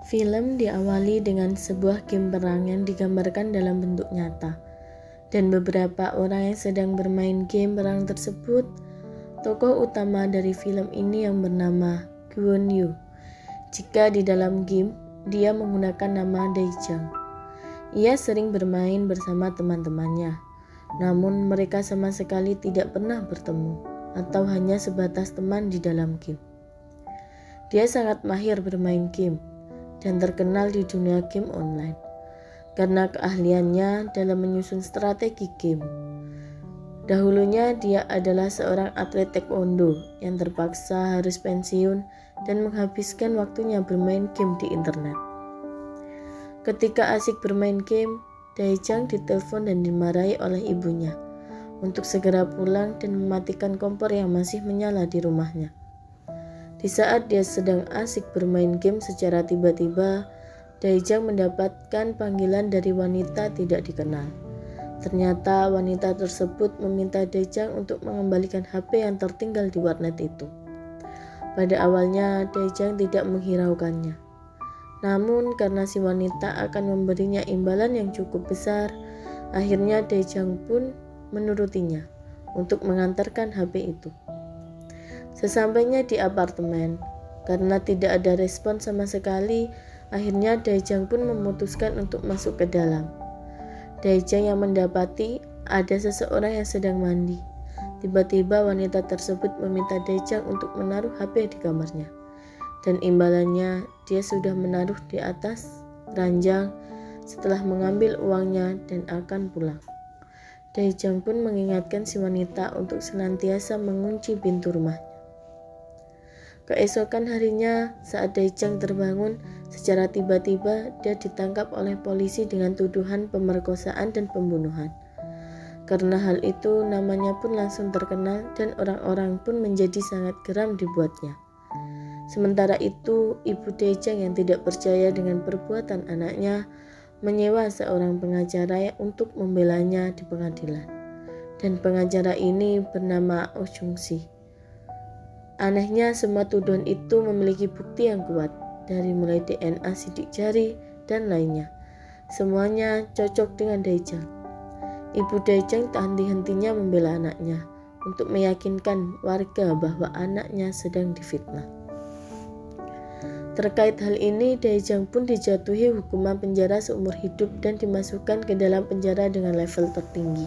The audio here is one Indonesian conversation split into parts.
Film diawali dengan sebuah game perang yang digambarkan dalam bentuk nyata, dan beberapa orang yang sedang bermain game perang tersebut. Tokoh utama dari film ini yang bernama Gwon Yu. Jika di dalam game, dia menggunakan nama Dae-jang. Ia sering bermain bersama teman-temannya, namun mereka sama sekali tidak pernah bertemu atau hanya sebatas teman di dalam game. Dia sangat mahir bermain game dan terkenal di dunia game online karena keahliannya dalam menyusun strategi game. Dahulunya dia adalah seorang atlet taekwondo yang terpaksa harus pensiun dan menghabiskan waktunya bermain game di internet. Ketika asik bermain game, Dae-jang ditelepon dan dimarahi oleh ibunya untuk segera pulang dan mematikan kompor yang masih menyala di rumahnya. Di saat dia sedang asik bermain game, secara tiba-tiba Dae-jang mendapatkan panggilan dari wanita tidak dikenal. Ternyata wanita tersebut meminta Dae-jang untuk mengembalikan HP yang tertinggal di warnet itu. Pada awalnya Dae-jang tidak menghiraukannya. Namun karena si wanita akan memberinya imbalan yang cukup besar, akhirnya Dae-jang pun menurutinya untuk mengantarkan HP itu. Sesampainya di apartemen, karena tidak ada respon sama sekali, akhirnya Dae-jang pun memutuskan untuk masuk ke dalam. Dae-jang yang mendapati ada seseorang yang sedang mandi. Tiba-tiba wanita tersebut meminta Dae-jang untuk menaruh HP di kamarnya. Dan imbalannya dia sudah menaruh di atas ranjang setelah mengambil uangnya dan akan pulang. Dae-jang pun mengingatkan si wanita untuk senantiasa mengunci pintu rumahnya. Keesokan harinya, saat Dae-jang terbangun, secara tiba-tiba dia ditangkap oleh polisi dengan tuduhan pemerkosaan dan pembunuhan. Karena hal itu, namanya pun langsung terkenal dan orang-orang pun menjadi sangat geram dibuatnya. Sementara itu, ibu Dae-jang yang tidak percaya dengan perbuatan anaknya menyewa seorang pengacara untuk membelanya di pengadilan. Dan pengacara ini bernama Oh Jung-si. Anehnya, semua tuduhan itu memiliki bukti yang kuat, dari mulai DNA sidik jari dan lainnya. Semuanya cocok dengan Dae-jang. Ibu Dae-jang tak henti-hentinya membela anaknya untuk meyakinkan warga bahwa anaknya sedang difitnah. Terkait hal ini, Dae-jang pun dijatuhi hukuman penjara seumur hidup dan dimasukkan ke dalam penjara dengan level tertinggi,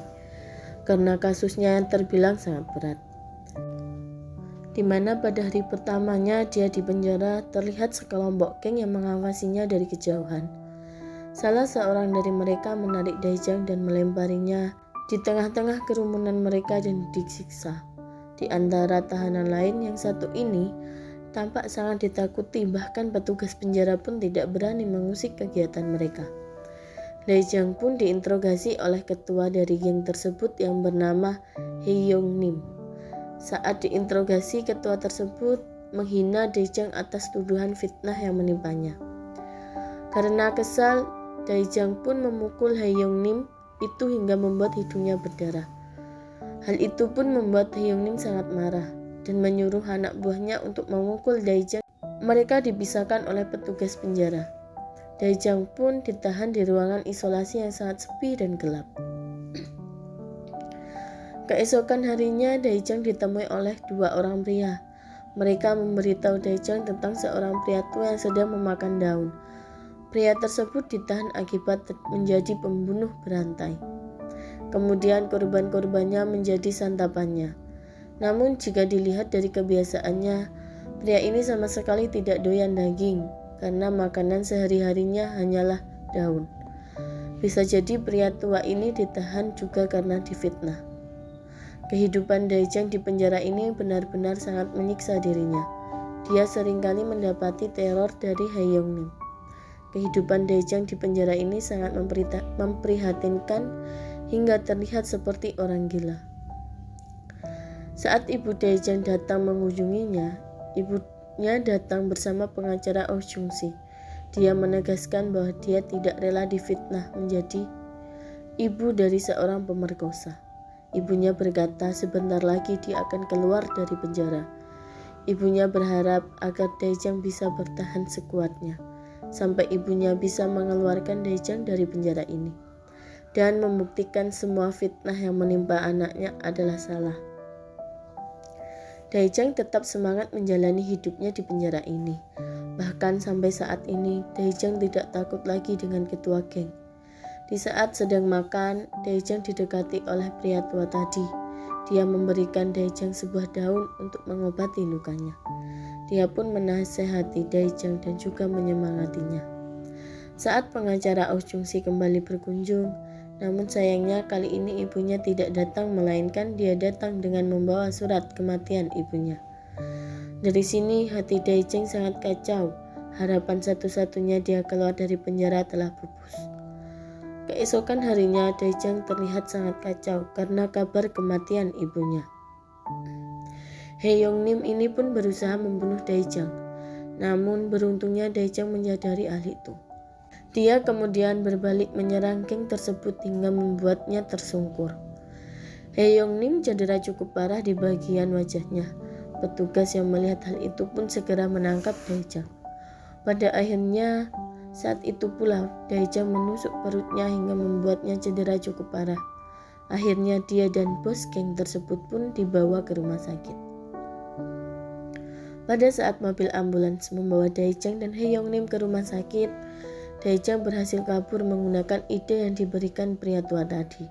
karena kasusnya yang terbilang sangat berat. Di mana pada hari pertamanya dia di penjara, terlihat sekelompok geng yang mengawasinya dari kejauhan. Salah seorang dari mereka menarik Dae-jang dan melemparinya di tengah-tengah kerumunan mereka dan disiksa. Di antara tahanan lain, yang satu ini tampak sangat ditakuti, bahkan petugas penjara pun tidak berani mengusik kegiatan mereka. Dae-jang pun diinterogasi oleh ketua dari geng tersebut yang bernama Hae-yong-nim. Saat diinterogasi, ketua tersebut menghina Dae-jang atas tuduhan fitnah yang menimpanya. Karena kesal, Dae-jang pun memukul Hae-yong-nim itu hingga membuat hidungnya berdarah. Hal itu pun membuat Hae-yong-nim sangat marah dan menyuruh anak buahnya untuk memukul Dae-jang. Mereka dipisahkan oleh petugas penjara. Dae-jang pun ditahan di ruangan isolasi yang sangat sepi dan gelap. Keesokan harinya, Dae-jang ditemui oleh dua orang pria. Mereka memberitahu Dae-jang tentang seorang pria tua yang sedang memakan daun. Pria tersebut ditahan akibat menjadi pembunuh berantai. Kemudian korban-korbannya menjadi santapannya. Namun jika dilihat dari kebiasaannya, pria ini sama sekali tidak doyan daging, karena makanan sehari-harinya hanyalah daun. Bisa jadi pria tua ini ditahan juga karena difitnah. Kehidupan Dae-jang di penjara ini benar-benar sangat menyiksa dirinya. Dia seringkali mendapati teror dari Hae-yong-nim. Kehidupan Dae-jang di penjara ini sangat memprihatinkan hingga terlihat seperti orang gila. Saat ibu Dae-jang datang mengunjunginya, ibunya datang bersama pengacara Oh Jung-si. Dia menegaskan bahwa dia tidak rela difitnah menjadi ibu dari seorang pemerkosa. Ibunya berkata sebentar lagi dia akan keluar dari penjara. Ibunya berharap agar Dae-jang bisa bertahan sekuatnya. sampai ibunya bisa mengeluarkan Daejang dari penjara ini dan membuktikan semua fitnah yang menimpa anaknya adalah salah. Daejang tetap semangat menjalani hidupnya di penjara ini. Bahkan sampai saat ini, Daejang tidak takut lagi dengan ketua geng. Di saat sedang makan, Daejang didekati oleh pria tua tadi. Dia memberikan Daejang sebuah daun untuk mengobati lukanya. Dia pun menasehati Daejang dan juga menyemangatinya. Saat pengacara Oh Jung-si kembali berkunjung, namun sayangnya kali ini ibunya tidak datang, melainkan dia datang dengan membawa surat kematian ibunya. Dari sini hati Daejang sangat kacau. Harapan satu-satunya dia keluar dari penjara telah pupus. Keesokan harinya Daejang terlihat sangat kacau karena kabar kematian ibunya. Hae-yong-nim ini pun berusaha membunuh Daejang. Namun beruntungnya Daejang menyadari hal itu. Dia kemudian berbalik menyerang geng tersebut hingga membuatnya tersungkur. Hae-yong-nim cedera cukup parah di bagian wajahnya. Petugas yang melihat hal itu pun segera menangkap Daejang. Pada akhirnya, saat itu pula Daejang menusuk perutnya hingga membuatnya cedera cukup parah. Akhirnya dia dan bos geng tersebut pun dibawa ke rumah sakit. Pada saat mobil ambulans membawa Daejang dan Hae-yong-nim ke rumah sakit, Daejang berhasil kabur menggunakan ide yang diberikan pria tua tadi.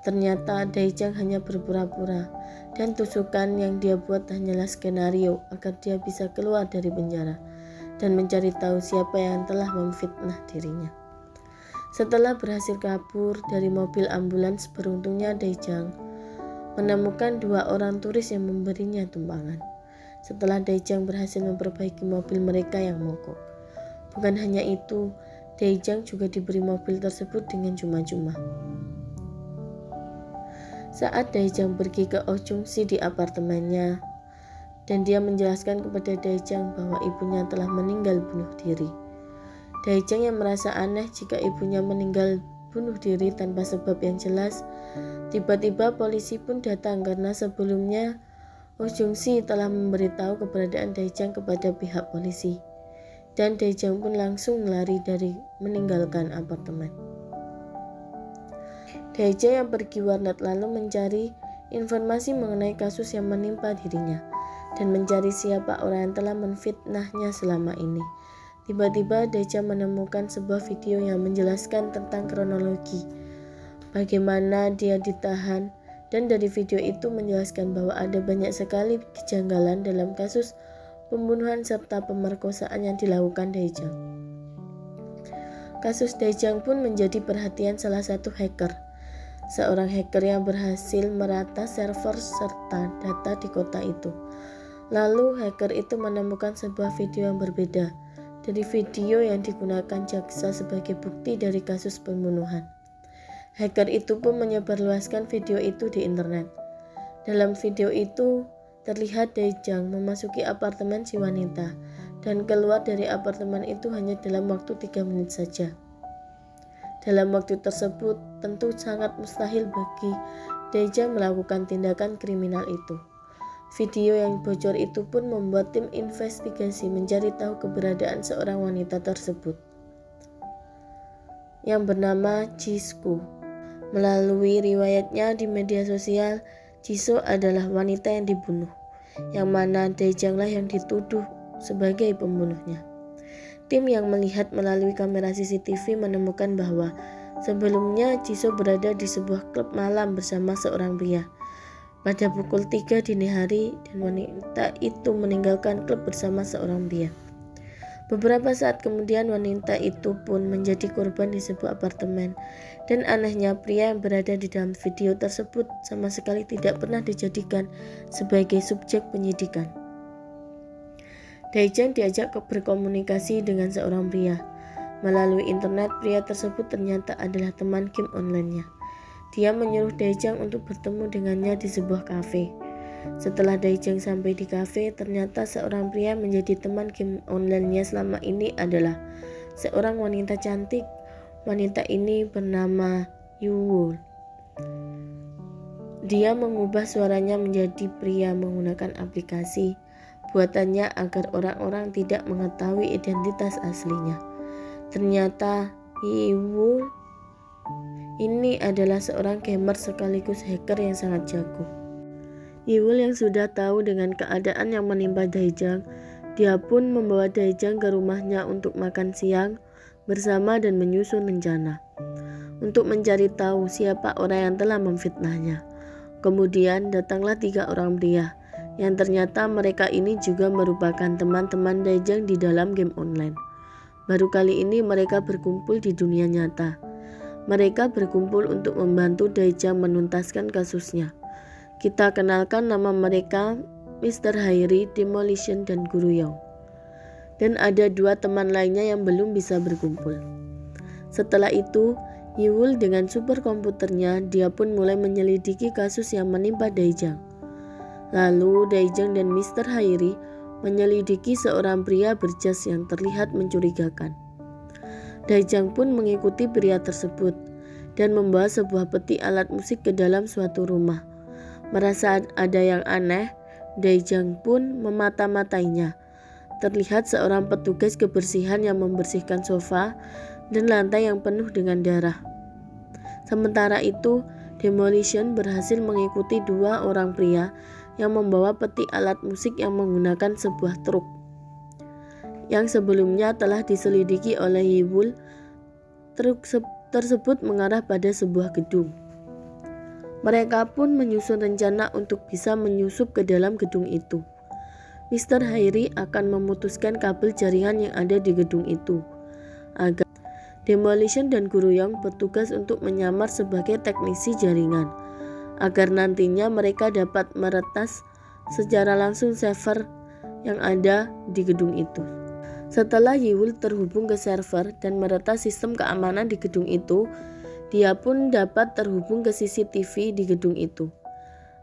Ternyata Daejang hanya berpura-pura dan tusukan yang dia buat hanyalah skenario agar dia bisa keluar dari penjara dan mencari tahu siapa yang telah memfitnah dirinya. Setelah berhasil kabur dari mobil ambulans, beruntungnya Daejang menemukan 2 orang turis yang memberinya tumpangan. Setelah Daejang berhasil memperbaiki mobil mereka yang mogok. Bukan hanya itu, Daejang juga diberi mobil tersebut dengan cuma-cuma. Saat Daejang pergi ke Oh Jung-si di apartemennya, dan dia menjelaskan kepada Daejang bahwa ibunya telah meninggal bunuh diri. Daejang yang merasa aneh jika ibunya meninggal bunuh diri tanpa sebab yang jelas, tiba-tiba polisi pun datang karena sebelumnya Oh Jung-si telah memberitahu keberadaan Daejang kepada pihak polisi. Dan Daejang pun langsung lari dari meninggalkan apartemen. Daejang yang pergi warnet lalu mencari informasi mengenai kasus yang menimpa dirinya dan mencari siapa orang yang telah menfitnahnya selama ini. Tiba-tiba Daejang menemukan sebuah video yang menjelaskan tentang kronologi bagaimana dia ditahan, dan dari video itu menjelaskan bahwa ada banyak sekali kejanggalan dalam kasus pembunuhan serta pemerkosaan yang dilakukan Daejang. Kasus Daejang pun menjadi perhatian salah satu hacker. Seorang hacker yang berhasil merata server serta data di kota itu. Lalu hacker itu menemukan sebuah video yang berbeda dari video yang digunakan jaksa sebagai bukti dari kasus pembunuhan. Hacker itu pun menyebarluaskan video itu di internet. Dalam video itu terlihat Daejang memasuki apartemen si wanita dan keluar dari apartemen itu hanya dalam waktu 3 menit saja. Dalam waktu tersebut tentu sangat mustahil bagi Daejang melakukan tindakan kriminal itu. Video yang bocor itu pun membuat tim investigasi mencari tahu keberadaan seorang wanita tersebut yang bernama Jisoo. Melalui riwayatnya di media sosial, Jisoo adalah wanita yang dibunuh, yang mana Daejanglah yang dituduh sebagai pembunuhnya. Tim yang melihat melalui kamera CCTV menemukan bahwa sebelumnya Jisoo berada di sebuah klub malam bersama seorang pria pada pukul 3 dini hari dan wanita itu meninggalkan klub bersama seorang pria. Beberapa saat kemudian wanita itu pun menjadi korban di sebuah apartemen, dan anehnya pria yang berada di dalam video tersebut sama sekali tidak pernah dijadikan sebagai subjek penyidikan. Daejang diajak berkomunikasi dengan seorang pria. Melalui internet, pria tersebut ternyata adalah teman game online-nya. Dia menyuruh Daejang untuk bertemu dengannya di sebuah kafe. Setelah Daejang sampai di kafe, ternyata seorang pria menjadi teman game online-nya selama ini adalah seorang wanita cantik. Wanita ini bernama Yuwoo. Dia mengubah suaranya menjadi pria menggunakan aplikasi buatannya agar orang-orang tidak mengetahui identitas aslinya. Ternyata Yiwul ini adalah seorang gamer sekaligus hacker yang sangat jago. Yiwul yang sudah tahu dengan keadaan yang menimpa Daejang, dia pun membawa Daejang ke rumahnya untuk makan siang bersama dan menyusun rencana untuk mencari tahu siapa orang yang telah memfitnahnya. Kemudian datanglah 3 orang pria yang ternyata mereka ini juga merupakan teman-teman Daejang di dalam game online. Baru kali ini mereka berkumpul di dunia nyata. Mereka berkumpul untuk membantu Daejang menuntaskan kasusnya. Kita kenalkan nama mereka Mr. Hairi, Demolition, dan Guru Yong. Dan ada 2 teman lainnya yang belum bisa berkumpul. Setelah itu, Yiwul dengan superkomputernya, dia pun mulai menyelidiki kasus yang menimpa Daejang. Lalu Daejang dan Mr. Hairi menyelidiki seorang pria berjas yang terlihat mencurigakan. Daejang pun mengikuti pria tersebut dan membawa sebuah peti alat musik ke dalam suatu rumah. Merasa ada yang aneh, Daejang pun memata-matainya. Terlihat seorang petugas kebersihan yang membersihkan sofa dan lantai yang penuh dengan darah. Sementara itu, Demolition berhasil mengikuti 2 orang pria yang membawa peti alat musik yang menggunakan sebuah truk yang sebelumnya telah diselidiki oleh Yiwul. Truk tersebut mengarah pada sebuah gedung. Mereka pun menyusun rencana untuk bisa menyusup ke dalam gedung itu. Mr. Hairi akan memutuskan kabel jaringan yang ada di gedung itu agar Demolition dan Guru Yong bertugas untuk menyamar sebagai teknisi jaringan agar nantinya mereka dapat meretas secara langsung server yang ada di gedung itu. Setelah Yiwul terhubung ke server dan meretas sistem keamanan di gedung itu, dia pun dapat terhubung ke CCTV di gedung itu.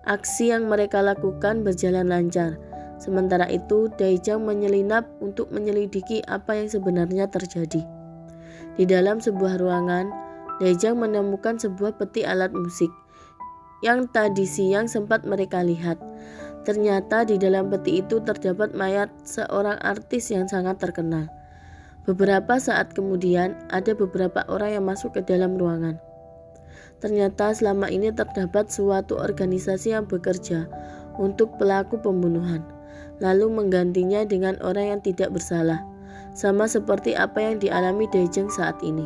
Aksi yang mereka lakukan berjalan lancar. Sementara itu, Daejang menyelinap untuk menyelidiki apa yang sebenarnya terjadi. Di dalam sebuah ruangan, Daejang menemukan sebuah peti alat musik yang tadi siang sempat mereka lihat. Ternyata di dalam peti itu terdapat mayat seorang artis yang sangat terkenal. Beberapa saat kemudian, ada beberapa orang yang masuk ke dalam ruangan. Ternyata selama ini terdapat suatu organisasi yang bekerja untuk pelaku pembunuhan, lalu menggantinya dengan orang yang tidak bersalah, sama seperti apa yang dialami Daejang saat ini.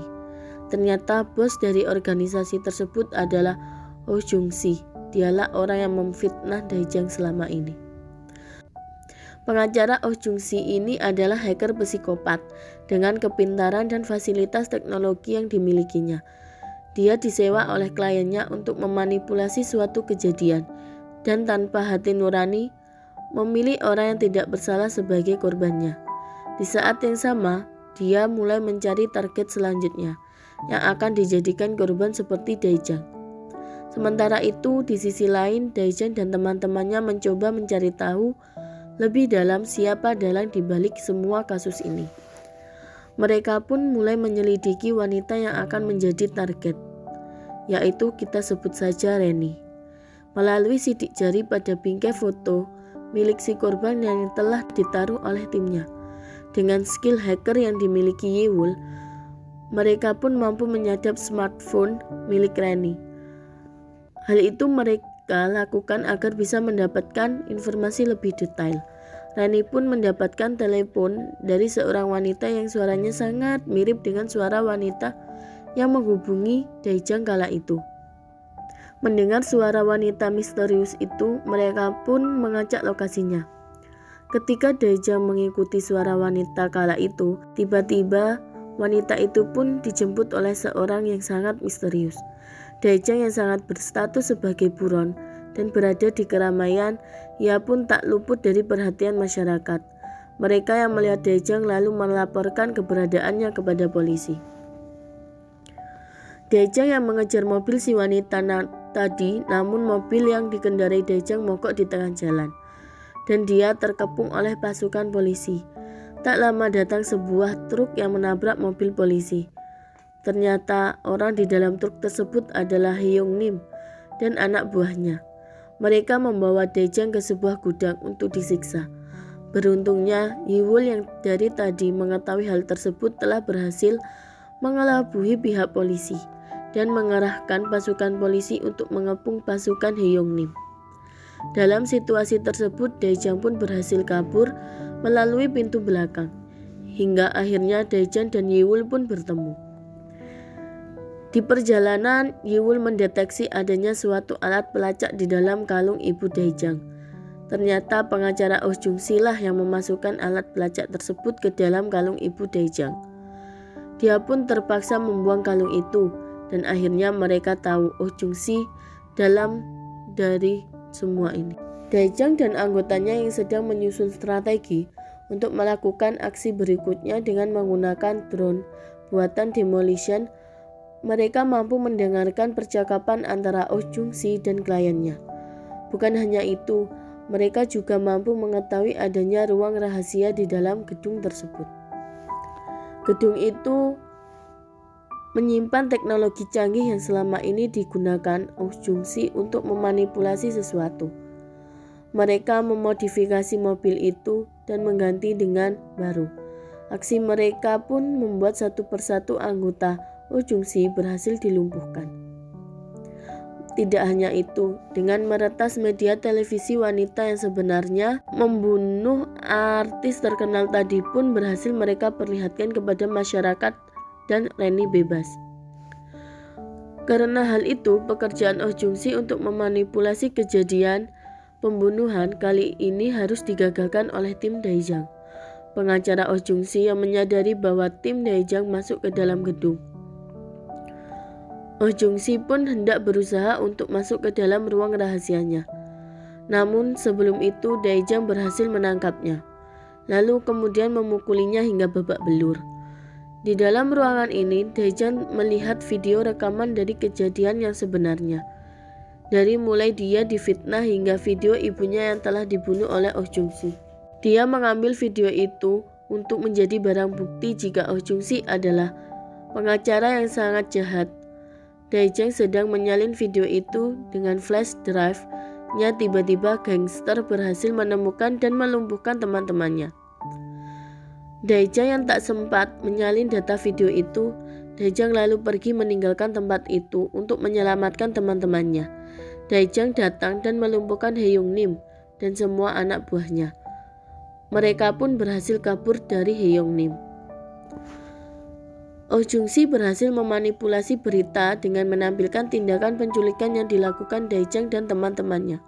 Ternyata bos dari organisasi tersebut adalah Oh Jung-si. Dialah orang yang memfitnah Daejang selama ini. Pengacara Oh Jung-si ini adalah hacker psikopat dengan kepintaran dan fasilitas teknologi yang dimilikinya. Dia disewa oleh kliennya untuk memanipulasi suatu kejadian dan tanpa hati nurani memilih orang yang tidak bersalah sebagai korbannya. Di saat yang sama, dia mulai mencari target selanjutnya yang akan dijadikan korban seperti Daejang. Sementara itu, di sisi lain, Daejang dan teman-temannya mencoba mencari tahu lebih dalam siapa dalang di balik semua kasus ini. Mereka pun mulai menyelidiki wanita yang akan menjadi target, yaitu kita sebut saja Reni. Melalui sidik jari pada bingkai foto milik si korban yang telah ditaruh oleh timnya. Dengan skill hacker yang dimiliki Yiwul, mereka pun mampu menyadap smartphone milik Reni. Hal itu mereka lakukan agar bisa mendapatkan informasi lebih detail. Reni pun mendapatkan telepon dari seorang wanita yang suaranya sangat mirip dengan suara wanita yang menghubungi Daejang kala itu. Mendengar suara wanita misterius itu, mereka pun mengacak lokasinya. Ketika Daejang mengikuti suara wanita kala itu, tiba-tiba wanita itu pun dijemput oleh seorang yang sangat misterius. Daejang yang sangat berstatus sebagai buron dan berada di keramaian, ia pun tak luput dari perhatian masyarakat. Mereka yang melihat Daejang lalu melaporkan keberadaannya kepada polisi. Daejang yang mengejar mobil si wanita tadi, namun mobil yang dikendarai Daejang mogok di tengah jalan dan dia terkepung oleh pasukan polisi. Tak lama datang sebuah truk yang menabrak mobil polisi. Ternyata orang di dalam truk tersebut adalah Hyung Nim dan anak buahnya. Mereka membawa Daejang ke sebuah gudang untuk disiksa. Beruntungnya, Yiwul yang dari tadi mengetahui hal tersebut telah berhasil mengelabui pihak polisi dan mengerahkan pasukan polisi untuk mengepung pasukan Heiyongnim. Dalam situasi tersebut, Daejang pun berhasil kabur melalui pintu belakang. Hingga akhirnya Daejang dan Yiwul pun bertemu. Di perjalanan, Yiwul mendeteksi adanya suatu alat pelacak di dalam kalung ibu Daejang. Ternyata pengacara Oh Jung-si lah yang memasukkan alat pelacak tersebut ke dalam kalung ibu Daejang. Dia pun terpaksa membuang kalung itu, dan akhirnya mereka tahu Oh Jung-si dalam dari semua ini. Daejang dan anggotanya yang sedang menyusun strategi untuk melakukan aksi berikutnya dengan menggunakan drone buatan Demolition, mereka mampu mendengarkan percakapan antara Oh Jung-si dan kliennya. Bukan hanya itu, mereka juga mampu mengetahui adanya ruang rahasia di dalam gedung tersebut. Gedung itu menyimpan teknologi canggih yang selama ini digunakan Oh Jung-si untuk memanipulasi sesuatu. Mereka memodifikasi mobil itu dan mengganti dengan baru. Aksi mereka pun membuat satu persatu anggota Oh Jung-si berhasil dilumpuhkan. Tidak hanya itu, dengan meretas media televisi wanita yang sebenarnya membunuh artis terkenal tadi pun berhasil mereka perlihatkan kepada masyarakat dan Reni bebas. Karena hal itu, pekerjaan Oh Jung-si untuk memanipulasi kejadian pembunuhan kali ini harus digagalkan oleh tim Daejang. Pengacara Oh Jung-si yang menyadari bahwa tim Daejang masuk ke dalam gedung. Oh Jung-si pun hendak berusaha untuk masuk ke dalam ruang rahasianya. Namun sebelum itu Daejang berhasil menangkapnya, lalu kemudian memukulinya hingga babak belur. Di dalam ruangan ini, Daejang melihat video rekaman dari kejadian yang sebenarnya. Dari mulai dia difitnah hingga video ibunya yang telah dibunuh oleh Oh Jung-si. Dia mengambil video itu untuk menjadi barang bukti jika Oh Jung-si adalah pengacara yang sangat jahat. Daejang sedang menyalin video itu dengan flash drive-nya. Tiba-tiba gangster berhasil menemukan dan melumpuhkan teman-temannya. Daejang yang tak sempat menyalin data video itu, Daejang lalu pergi meninggalkan tempat itu untuk menyelamatkan teman-temannya. Daejang datang dan melumpuhkan Heiyongnim dan semua anak buahnya. Mereka pun berhasil kabur dari Heiyongnim. Oh Jung-si berhasil memanipulasi berita dengan menampilkan tindakan penculikan yang dilakukan Daejang dan teman-temannya.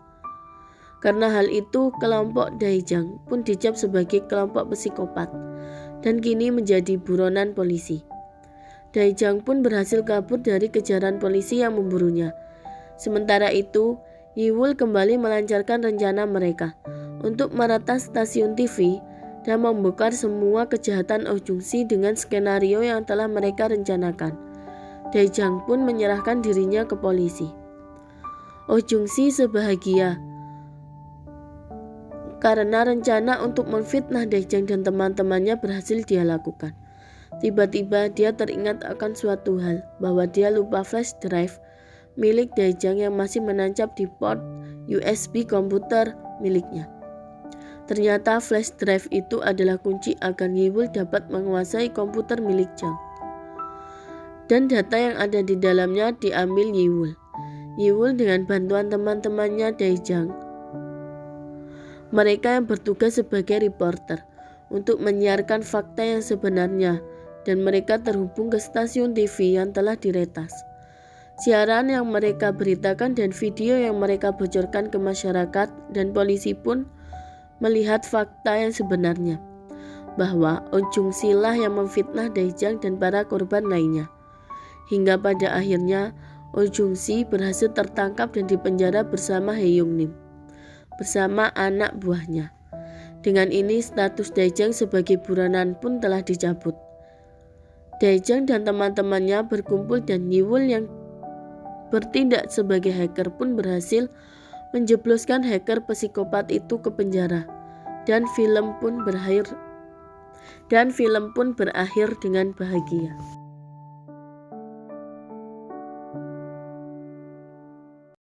Karena hal itu, kelompok Daejang pun dicap sebagai kelompok psikopat dan kini menjadi buronan polisi. Daejang pun berhasil kabur dari kejaran polisi yang memburunya. Sementara itu, Yiwul kembali melancarkan rencana mereka untuk meretas stasiun TV dan membongkar semua kejahatan Oh Jung-si dengan skenario yang telah mereka rencanakan. Daejang pun menyerahkan dirinya ke polisi. Oh Jung-si sebahagia karena rencana untuk memfitnah Daejang dan teman-temannya berhasil dia lakukan. Tiba-tiba dia teringat akan suatu hal, bahwa dia lupa flash drive milik Daejang yang masih menancap di port USB komputer miliknya. Ternyata flash drive itu adalah kunci agar Yiwul dapat menguasai komputer milik Jang. Dan data yang ada di dalamnya diambil Yiwul. Yiwul dengan bantuan teman-temannya Daejang. Mereka yang bertugas sebagai reporter untuk menyiarkan fakta yang sebenarnya, dan mereka terhubung ke stasiun TV yang telah diretas. Siaran yang mereka beritakan dan video yang mereka bocorkan ke masyarakat dan polisi pun melihat fakta yang sebenarnya, bahwa Oh Jung-si lah yang memfitnah Daejang dan para korban lainnya. Hingga pada akhirnya Oh Jung-si berhasil tertangkap dan dipenjara bersama Heiyongnim, bersama anak buahnya. Dengan ini status Daejang sebagai buronan pun telah dicabut. Daejang dan teman-temannya berkumpul dan Yiwul yang bertindak sebagai hacker pun berhasil menjebloskan hacker psikopat itu ke penjara, dan film pun berakhir dengan bahagia.